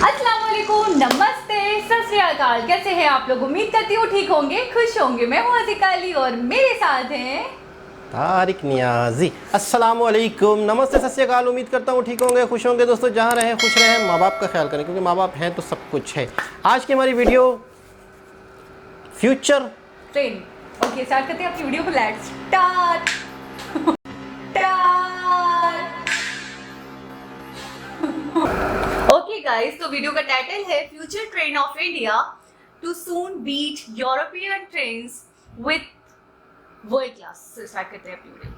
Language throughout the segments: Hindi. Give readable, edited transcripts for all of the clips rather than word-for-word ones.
अस्सलाम वालेकुम, नमस्ते, सत श्री अकाल। कैसे हैं आप लोग? उम्मीद करती हूँ ठीक होंगे, खुश होंगे। मैं हूँ अज़ीका अली और मेरे साथ हैं तारिक नियाजी। अस्सलाम वालेकुम, नमस्ते, सत श्री अकाल। उम्मीद करता हूँ ठीक होंगे, खुश होंगे। दोस्तों जहाँ रहें खुश रहें, माँ बाप का ख्याल करें क्योंकि माँ बाप हैं तो सब कुछ है। आज की हमारी video future train. Okay, start करते हैं अपनी वीडियो को। Let's start. ओके गाइस, तो वीडियो का टाइटल है future train of India to soon beat European trains with world class. Start करते हैं अपनी वीडियो।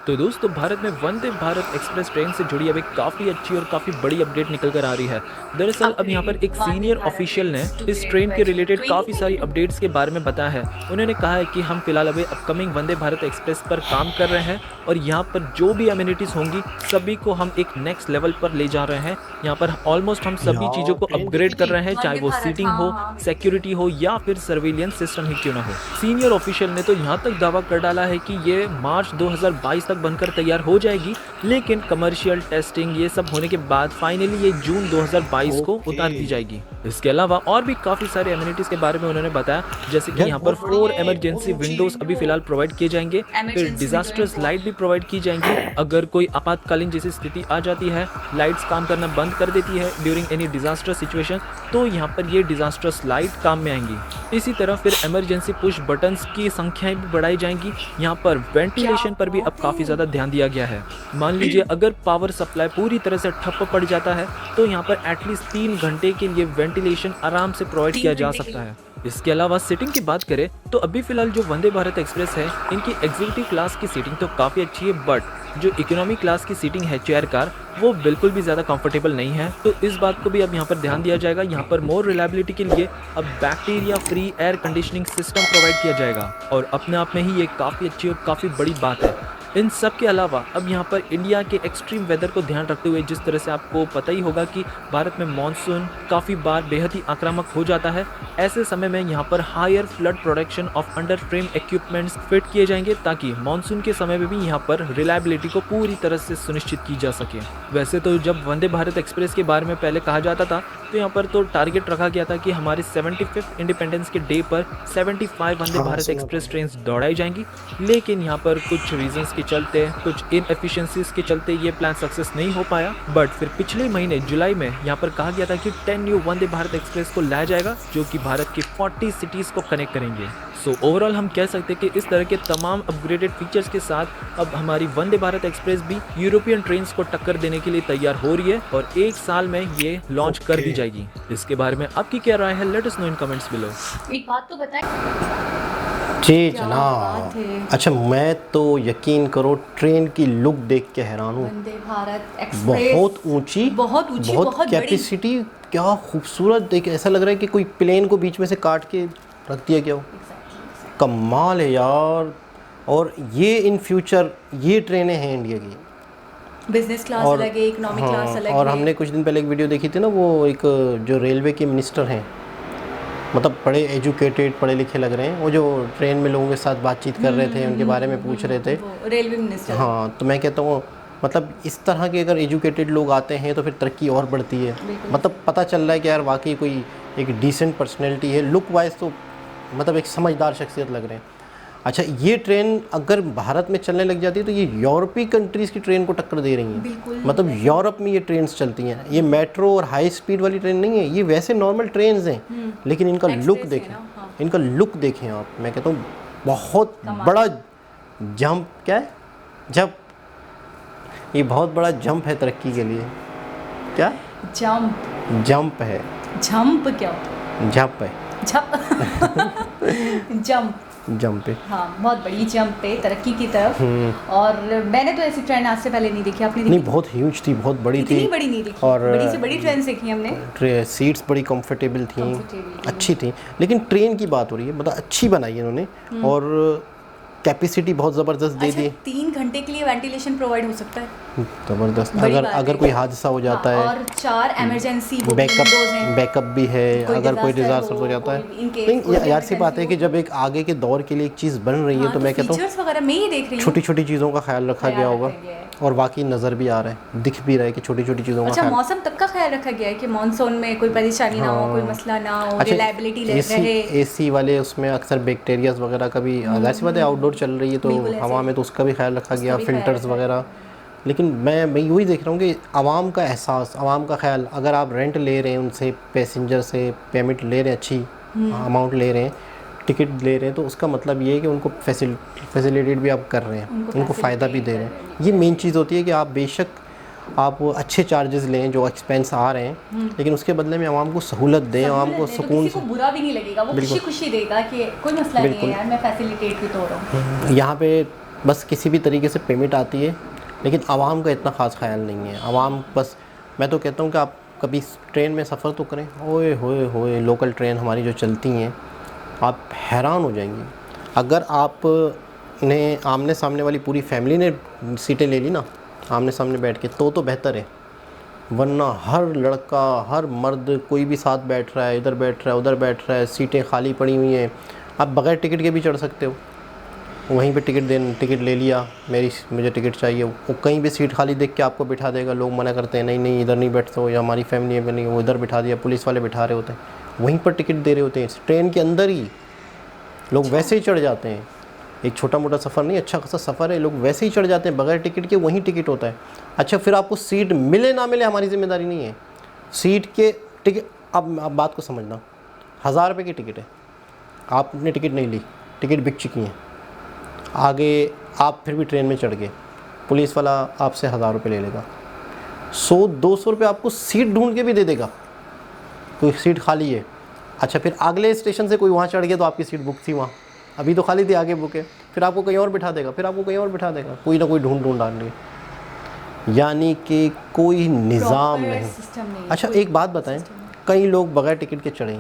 तो दोस्तों भारत में वंदे भारत एक्सप्रेस ट्रेन से जुड़ी अब एक काफ़ी अच्छी और काफ़ी बड़ी अपडेट निकल कर आ रही है। दरअसल अब यहाँ पर एक सीनियर ऑफिशियल ने इस ट्रेन के रिलेटेड काफ़ी सारी अपडेट्स के बारे में बताया है। उन्होंने कहा है कि हम फिलहाल अभी अपकमिंग वंदे भारत एक्सप्रेस पर काम कर रहे हैं और यहाँ पर जो भी अम्यूनिटीज़ होंगी सभी को हम एक नेक्स्ट लेवल पर ले जा रहे हैं। यहाँ पर ऑलमोस्ट हम सभी चीज़ों को अपग्रेड कर रहे हैं, चाहे वो सीटिंग हो, सिक्योरिटी हो या फिर सर्विलियंस सिस्टम ही क्यों ना हो। सीनियर ऑफिशियल ने तो यहाँ तक दावा कर डाला है कि ये मार्च 2022 तक बनकर तैयार हो जाएगी, लेकिन कमर्शियल टेस्टिंग ये सब होने के बाद फाइनली ये जून 2022 को उतार दी जाएगी। इसके अलावा और भी काफ़ी सारे एमिनिटीज़ के बारे में उन्होंने बताया, जैसे कि यहाँ पर 4 इमरजेंसी विंडोज अभी फिलहाल प्रोवाइड किए जाएंगे, फिर डिजास्टर्स लाइट भी प्रोवाइड की जाएंगी। अगर कोई आपातकालीन जैसी स्थिति आ जाती है, लाइट्स काम करना बंद कर देती है ड्यूरिंग एनी डिजास्टर सिचुएशन, तो यहाँ पर ये डिजास्टर्स लाइट काम में आएंगी। इसी तरह फिर इमरजेंसी पुश बटन्स की संख्याएं भी बढ़ाई जाएंगी। यहाँ पर वेंटिलेशन पर भी अब काफ़ी ज़्यादा ध्यान दिया गया है। मान लीजिए अगर पावर सप्लाई पूरी तरह से ठप्प पड़ जाता है तो यहाँ पर एटलीस्ट 3 घंटे के लिए वेंटिलेशन आराम से प्रोवाइड किया जा सकता है। इसके अलावा सीटिंग की बात करें तो अभी फिलहाल जो वंदे भारत एक्सप्रेस है इनकी एग्जीक्यूटिव क्लास की सीटिंग तो काफ़ी अच्छी है, बट जो इकोनॉमी क्लास की सीटिंग है चेयर कार, वो बिल्कुल भी ज़्यादा कंफर्टेबल नहीं है। तो इस बात को भी अब यहाँ पर ध्यान दिया जाएगा। यहाँ पर मोर रिलायबिलिटी के लिए अब bacteria free air conditioning system provide किया जाएगा और अपने आप में ही ये काफ़ी अच्छी और काफ़ी बड़ी बात है। इन सब के अलावा अब यहाँ पर इंडिया के एक्सट्रीम वेदर को ध्यान रखते हुए, जिस तरह से आपको पता ही होगा कि भारत में मॉनसून काफ़ी बार बेहद ही आक्रामक हो जाता है, ऐसे समय में यहाँ पर higher flood protection of under frame equipments fit किए जाएंगे ताकि मॉनसून के समय में भी यहाँ पर रिलायबिलिटी को पूरी तरह से सुनिश्चित की जा सके। वैसे तो जब वंदे भारत एक्सप्रेस के बारे में पहले कहा जाता था तो यहाँ पर तो टारगेट रखा गया था कि हमारे 75th इंडिपेंडेंस के डे पर 75 वंदे भारत एक्सप्रेस ट्रेन दौड़ाई जाएंगी, लेकिन यहाँ पर कुछ रीजंस के चलते, कुछ इनएफिशिएंसीज के चलते ये प्लान सक्सेस नहीं हो पाया। बट फिर पिछले महीने जुलाई में यहाँ पर कहा गया था कि 10 न्यू वंदे भारत एक्सप्रेस को लाया जाएगा जो कि भारत की 40 सिटीज़ को कनेक्ट करेंगे। सो ओवरऑल हम कह सकते हैं कि इस तरह के तमाम अपग्रेडेड फीचर्स के साथ अब हमारी वंदे भारत एक्सप्रेस भी यूरोपियन ट्रेन्स को टक्कर देने के लिए तैयार हो रही है और 1 साल में ये लॉन्च कर दी जाएगी। इसके बारे में आपकी क्या राय है? लेट अस नो इन कमेंट्स बिलो। एक बात तो बताएं जी जनाब। अच्छा, मैं तो यकीन करो ट्रेन की लुक देख के हैरान हूँ। वंदे भारत एक्सप्रेस बहुत ऊंची, बहुत कैपेसिटी, क्या खूबसूरत। देख ऐसा लग रहा है कि कोई प्लेन को बीच में से काट के रख दिया गया हो। कमाल है यार। और ये इन फ्यूचर ये ट्रेनें हैं इंडिया की। बिजनेस क्लास अलग है, इकोनॉमिक क्लास अलग है। और हमने कुछ दिन पहले एक वीडियो देखी थी ना, वो एक जो रेलवे के मिनिस्टर हैं, मतलब बड़े एजुकेटेड, पढ़े लिखे लग रहे हैं, वो जो ट्रेन में लोगों के साथ बातचीत कर रहे थे, उनके बारे में पूछ रहे थे, रेलवे मिनिस्टर। हाँ, तो मैं कहता हूँ मतलब इस तरह के अगर एजुकेटेड लोग आते हैं तो फिर तरक्की और बढ़ती है। मतलब पता चल रहा है कि यार वाकई कोई एक डिसेंट पर्सनैलिटी है। लुक वाइज तो मतलब एक समझदार शख्सियत लग रहे हैं। अच्छा, ये ट्रेन अगर भारत में चलने लग जाती है तो ये यूरोपीय कंट्रीज़ की ट्रेन को टक्कर दे रही हैं। मतलब यूरोप में ये ट्रेन्स चलती हैं। ये मेट्रो और हाई स्पीड वाली ट्रेन नहीं है, ये वैसे नॉर्मल ट्रेन्स हैं, लेकिन इनका लुक देखें, इनका लुक देखें आप। मैं कहता हूँ बहुत बड़ा जंप, क्या है जंप, ये बहुत बड़ा जंप है तरक्की के लिए। क्या जंप है? जंप क्या होता है? जंप है, जंप है। हाँ, बहुत बड़ी जंप है तरक्की की तरफ। और मैंने तो ऐसी ट्रेन आज से पहले नहीं देखी। आपने देखी? नहीं, बहुत ह्यूज थी, बहुत बड़ी थी। इतनी बड़ी नहीं देखी। और बड़ी से बड़ी ट्रेन देखी हमने। सीट्स बड़ी कंफर्टेबल थी, अच्छी थी। लेकिन ट्रेन की बात हो रही है, मतलब अच्छी बनाई है इन्होंने और कैपेसिटी बहुत ज़बरदस्त दे दी। 3 घंटे के लिए वेंटिलेशन प्रोवाइड हो सकता है, ज़बरदस्त। अगर कोई हादसा हो जाता है, और 4 इमरजेंसी बैकअप भी है, अगर कोई डिजास्टर हो जाता है। नहीं यार, सी बात है कि जब एक आगे के दौर के लिए एक चीज़ बन रही है तो मैं कहता हूँ वगैरह में ही देख रही हूँ, छोटी छोटी चीज़ों का ख्याल रखा गया होगा। और वाकई नज़र भी आ रहा है, दिख भी रहा है कि छोटी छोटी चीज़ों का अच्छा, ख्याल। मौसम तक का ख्याल रखा गया है कि मॉनसून में कोई परेशानी ना हो, कोई मसला ना हो, रिलायबिलिटी रहे। एसी वाले उसमें अक्सर बैक्टीरियाज वगैरह का भी, जाहिर सी बात है आउटडोर चल रही है तो बिल्कुल ऐसे हवा ही। में तो उसका भी ख्याल रखा उसका गया, भी ख्याल फिल्टर्स रखा वगैरह। लेकिन मैं वही देख रहा हूँ कि आवाम का एहसास, आवाम का ख्याल, अगर आप रेंट ले रहे हैं उनसे, पैसेंजर से पेमेंट ले रहे हैं, अच्छी अमाउंट ले रहे हैं, टिकट ले रहे हैं, तो उसका मतलब ये है कि उनको फैसिलिटेट भी आप कर रहे हैं, उनको फ़ायदा भी दे रहे हैं। ये मेन चीज़ होती है कि आप बेशक आप अच्छे चार्जेस लें जो एक्सपेंस आ रहे हैं, लेकिन उसके बदले में आवाम को सहूलत दें, आवाम को सुकून किसी को बुरा भी नहीं लगेगा, वो खुशी खुशी देगा कि कोई मसला नहीं है यार, मैं फैसिलिटेट भी तो हो रहा हूँ। यहाँ पे बस किसी भी तरीके से पेमेंट आती है, लेकिन आवाम का इतना ख़ास ख्याल नहीं है। आवाम बस, मैं तो कहता हूँ कि आप कभी ट्रेन में सफ़र तो करें, ओए होए होए लोकल ट्रेन हमारी जो चलती हैं, आप हैरान हो जाएंगी। अगर आपने आमने सामने वाली पूरी फैमिली ने सीटें ले ली ना, आमने सामने बैठ के, तो बेहतर है, वरना हर लड़का, हर मर्द, कोई भी साथ बैठ रहा है, इधर बैठ रहा है, उधर बैठ रहा है, सीटें खाली पड़ी हुई हैं। आप बग़ैर टिकट के भी चढ़ सकते हो, वहीं पे टिकट ले लिया, मुझे टिकट चाहिए, वो कहीं भी सीट खाली देख के आपको बिठा देगा। लोग मना करते हैं, नहीं नहीं इधर नहीं बैठते हो, या हमारी फैमिली में नहीं, वो इधर बिठा दिया, पुलिस वाले बिठा रहे होते हैं, वहीं पर टिकट दे रहे होते हैं। ट्रेन के अंदर ही लोग वैसे ही चढ़ जाते हैं, एक छोटा मोटा सफ़र नहीं, अच्छा खासा सफ़र है, लोग वैसे ही चढ़ जाते हैं बगैर टिकट के, वहीं टिकट होता है। अच्छा, फिर आपको सीट मिले ना मिले हमारी ज़िम्मेदारी नहीं है, सीट के टिकट, अब बात को समझना, 1000 रुपये की टिकट है, आपने टिकट नहीं ली, टिकट बिक चुकी हैं, आगे आप फिर भी ट्रेन में चढ़ गए, पुलिस वाला आपसे 1000 रुपये ले लेगा, 100-200 रुपये आपको सीट ढूंढ के भी दे देगा, कोई सीट खाली है। अच्छा, फिर अगले स्टेशन से कोई वहाँ चढ़ गया तो आपकी सीट बुक थी वहाँ, अभी तो खाली थी, आगे बुक है, फिर आपको कहीं और बिठा देगा, फिर आपको कहीं और बिठा देगा, कोई ना कोई ढूंढ डाल रही, यानी कि कोई निज़ाम नहीं। अच्छा, एक बात बताएं, कई लोग बगैर टिकट के चढ़े,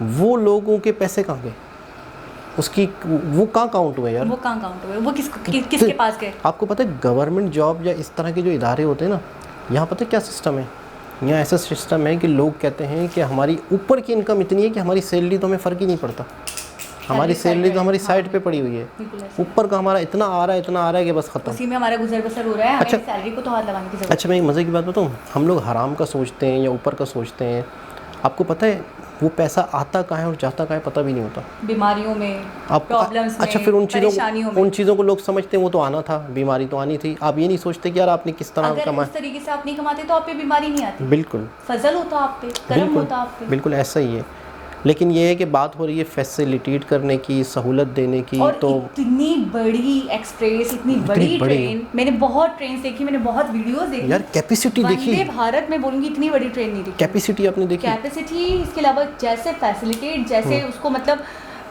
वो लोगों के पैसे कहाँ गए, उसकी वो कहाँ काउंट हुए यार, वो कहाँ काउंट हुए, वो किसके पास गए? आपको पता है गवर्नमेंट जॉब या इस तरह के जो इदारे होते हैं ना, यहाँ पता है क्या सिस्टम है, यहाँ ऐसा सिस्टम है कि लोग कहते हैं कि हमारी ऊपर की इनकम इतनी है कि हमारी सैलरी तो हमें फ़र्क ही नहीं पड़ता, हमारी सैलरी तो हमारी साइड पे पड़ी हुई है, ऊपर का हमारा इतना आ रहा है कि बस ख़त्म, उसी में हमारा गुजर बसर हो रहा है, हमें सैलरी को तो हाथ लगाने की ज़रूरत। अच्छा, मैं एक मज़े की बात बताऊँ, हम लोग हराम का सोचते हैं या ऊपर का सोचते हैं, आपको पता है वो पैसा आता कहाँ है और जाता कहाँ है पता भी नहीं होता, बीमारियों में, प्रॉब्लम्स में, अच्छा, फिर उन चीज़ों को लोग समझते हैं वो तो आना था, बीमारी तो आनी थी, आप ये नहीं सोचते कि यार आपने किस तरह अगर कमाया, इस तरीके से आप नहीं कमाते तो आप पे बीमारी नहीं आती, बिल्कुल फजल होता आप पे, करम होता आप पे, बिल्कुल ऐसा ही है। लेकिन ये है कि बात हो रही है फैसिलिटेट करने की, सहूलत देने की, और तो इतनी बड़ी एक्सप्रेस, इतनी बड़ी ट्रेन, मैंने बहुत ट्रेन देखी, मैंने बहुत वीडियोस देखी यार, कैपेसिटी देखी, वंदे भारत में बोलूँगी इतनी बड़ी ट्रेन नहीं देखी, कैपेसिटी आपने देखी, कैपेसिटी, इसके अलावा जैसे फैसिलिटेट, जैसे उसको मतलब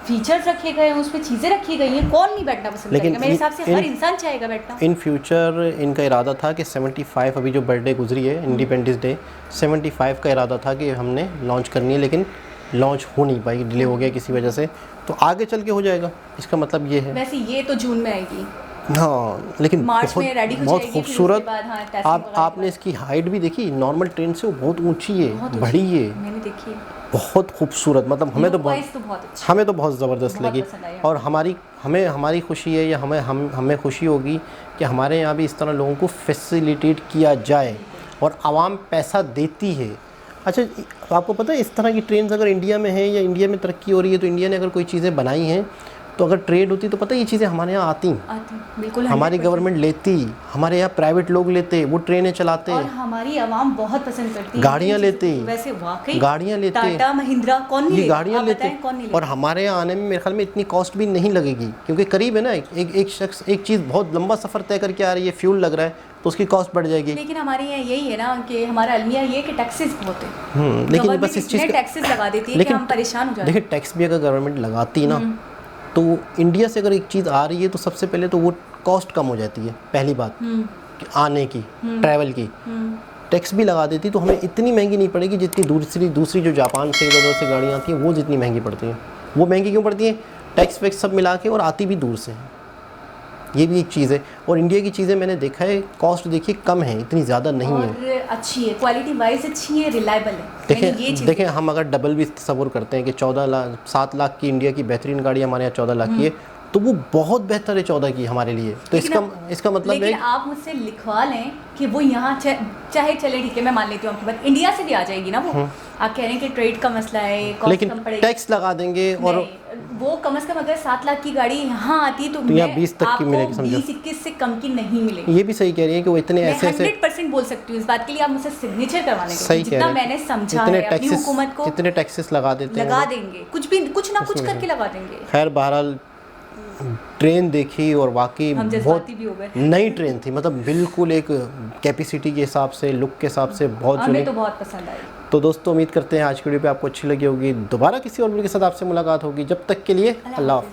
फीचर्स रखे गए हैं, उसमें चीज़ें रखी गई हैं, कौन नहीं बैठना पसंद करेगा, मेरे हिसाब से हर इंसान चाहेगा बैठना। इन फ्यूचर इनका इरादा था कि 75, अभी जो बर्थडे गुजरी है इंडिपेंडेंस डे, 75 का इरादा था कि हमने लॉन्च करनी है, लेकिन लॉन्च हो नहीं पाई, डिले हो गया किसी वजह से, तो आगे चल के हो जाएगा, इसका मतलब ये है। वैसे ये तो जून में आएगी, हाँ, लेकिन मार्च में रेडी हो बहुत जाएगी, खूबसूरत, हाँ, आपने इसकी हाइट भी देखी, नॉर्मल ट्रेन से वो बहुत ऊंची है, बड़ी है, मैंने देखी है, बहुत खूबसूरत, मतलब हमें तो बहुत ज़बरदस्त लगी, और हमारी खुशी है, या हमें खुशी होगी कि हमारे यहाँ भी इस तरह लोगों को फैसिलिटेट किया जाए, और आवाम पैसा देती है। अच्छा, आपको पता है इस तरह की ट्रेन अगर इंडिया में है या इंडिया में तरक्की हो रही है, तो इंडिया ने अगर कोई चीज़ें बनाई हैं, तो अगर ट्रेड होती तो पता है ये चीज़ें हमारे यहाँ आती, बिल्कुल, हमारी गवर्नमेंट लेती, हमारे यहाँ प्राइवेट लोग लेते, वो ट्रेनें चलाते, और हमारी आवाम बहुत पसंद करती है, गाड़ियाँ लेते, वैसे वाकई गाड़ियाँ लेते, टाटा महिंद्रा कौन नहीं, ये गाड़ियाँ लेते, और हमारे यहाँ आने में मेरे ख्याल में इतनी कॉस्ट भी नहीं लगेगी, क्योंकि करीब है ना, एक शख्स एक चीज़ बहुत लंबा सफ़र तय करके आ रही है, फ्यूल लग रहा है, तो उसकी कॉस्ट बढ़ जाएगी। लेकिन हमारे यहाँ यही है ना कि हमारा अलमिया ये कि टैक्सेस बहुत है, लेकिन बस इस चीज़ टैक्सेस लगा देती है कि हम परेशान हो जाते हैं। देखिए, टैक्स भी अगर गवर्नमेंट लगाती ना, तो इंडिया से अगर एक चीज़ आ रही है तो सबसे पहले तो वो कॉस्ट कम हो जाती है, पहली बात कि आने की, ट्रैवल की, टैक्स भी लगा देती तो हमें इतनी महंगी नहीं पड़ेगी जितनी दूसरी जो जापान से इधर से गाड़ियाँ आती हैं वो जितनी महंगी पड़ती हैं। वो महंगी क्यों पड़ती हैं? टैक्स वैक्स सब मिला के, और आती भी दूर से है, ये भी एक चीज़ है। और इंडिया की चीज़ें मैंने देखा है, कॉस्ट देखिए कम है, इतनी ज़्यादा नहीं है, और अच्छी है, क्वालिटी वाइज अच्छी है, रिलायबल है। देखें हम अगर डबल भी तस्वुर करते हैं कि 7 लाख की इंडिया की बेहतरीन गाड़ी हमारे यहाँ 14 लाख की है, तो वो बहुत बेहतर है 14 की हमारे लिए। तो इसका मतलब है, लेकिन आप मुझसे लिखवा लें कि वो यहाँ चाहे चले, ठीक है मैं मान लेती हूँ आपकी बात, इंडिया से भी आ जाएगी ना वो। आप कह रहे हैं कि ट्रेड का मसला है, कॉस्ट लेकिन कम पड़ेगी, टैक्स लगा देंगे और वो कम से कम अगर 7 लाख की गाड़ी यहाँ आती तो यहाँ 20 तक की मिलेगी, समझो 20-21 से कम की नहीं मिलेगी। ये भी सही कह रही है कि वो इतने ऐसे 100% बोल सकती हूँ इस बात के लिए, आप मुझसे सिग्नेचर करवा लेंगे। सही कह जितना रहे हैं। मैंने समझा इतने है अपनी टैक्सेस, हुकूमत को इतने टैक्सेस लगा देते हैं, लगा देंगे, कुछ ना कुछ करके लगा देंगे। खैर बहरहाल ट्रेन देखी और वाकई हम बहुत जज्बाती भी हो गए। नई ट्रेन थी, मतलब बिल्कुल एक कैपेसिटी के हिसाब से, लुक के हिसाब से बहुत हमें यूनिक। तो बहुत पसंद आई। तो दोस्तों उम्मीद करते हैं आज की वीडियो पे आपको अच्छी लगी होगी। दोबारा किसी और वीडियो के साथ आपसे मुलाकात होगी, जब तक के लिए अल्लाह हाफ़िज़।